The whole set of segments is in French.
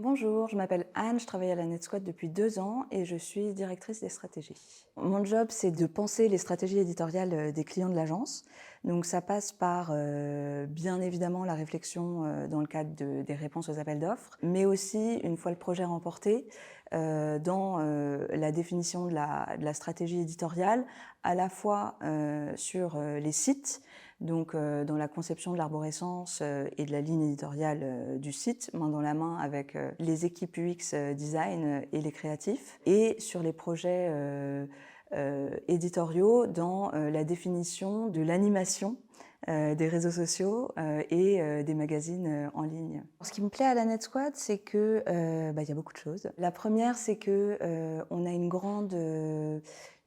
Bonjour, je m'appelle Anne, je travaille à la NetSquad depuis 2 ans et je suis directrice des stratégies. Mon job, c'est de penser les stratégies éditoriales des clients de l'agence. Donc ça passe par bien évidemment la réflexion dans le cadre des réponses aux appels d'offres, mais aussi, une fois le projet remporté, dans la définition de la stratégie éditoriale, à la fois sur les sites, donc dans la conception de l'arborescence et de la ligne éditoriale du site, main dans la main avec les équipes UX design et les créatifs, et sur les projets éditoriaux dans la définition de l'animation des réseaux sociaux et des magazines en ligne. Ce qui me plaît à la NetSquad, c'est que y a beaucoup de choses. La première, c'est que on a une grande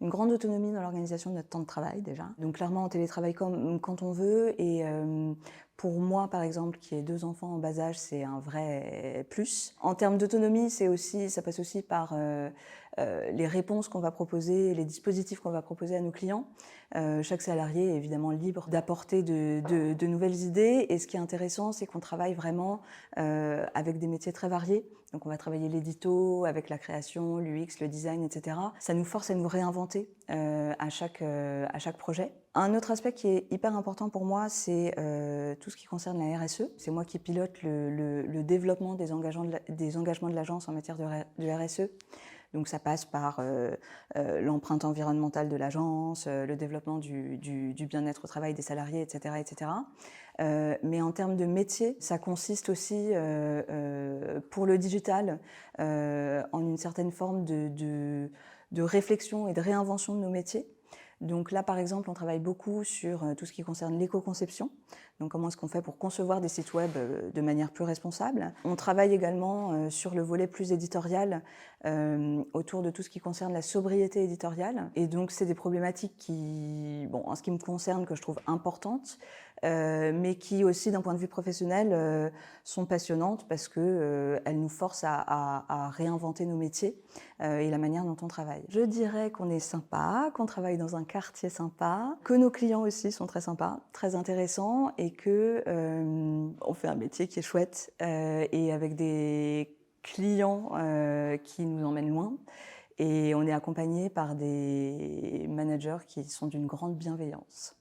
autonomie dans l'organisation de notre temps de travail déjà. Donc clairement, on télétravaille quand on veut et pour moi, par exemple, qui ai 2 enfants en bas âge, c'est un vrai plus. En termes d'autonomie, ça passe aussi par les réponses qu'on va proposer, les dispositifs qu'on va proposer à nos clients. Chaque salarié est évidemment libre d'apporter de nouvelles idées. Et ce qui est intéressant, c'est qu'on travaille vraiment avec des métiers très variés. Donc on va travailler l'édito, avec la création, l'UX, le design, etc. Ça nous force à nous réinventer à chaque projet. Un autre aspect qui est hyper important pour moi, c'est tout ce qui concerne la RSE. C'est moi qui pilote le développement des engagements de l'agence en matière de RSE. Donc ça passe par l'empreinte environnementale de l'agence, le développement du bien-être au travail des salariés, etc. etc. Mais en termes de métier, ça consiste aussi pour le digital en une certaine forme de réflexion et de réinvention de nos métiers. Donc là, par exemple, on travaille beaucoup sur tout ce qui concerne l'éco-conception. Donc comment est-ce qu'on fait pour concevoir des sites web de manière plus responsable. On travaille également sur le volet plus éditorial autour de tout ce qui concerne la sobriété éditoriale. Et donc c'est des problématiques qui, bon, en ce qui me concerne, que je trouve importantes, mais qui aussi, d'un point de vue professionnel, sont passionnantes parce que elles nous forcent à réinventer nos métiers et la manière dont on travaille. Je dirais qu'on est sympa, qu'on travaille dans un quartier sympa, que nos clients aussi sont très sympas, très intéressants et que on fait un métier qui est chouette et avec des clients qui nous emmènent loin. Et on est accompagné par des managers qui sont d'une grande bienveillance.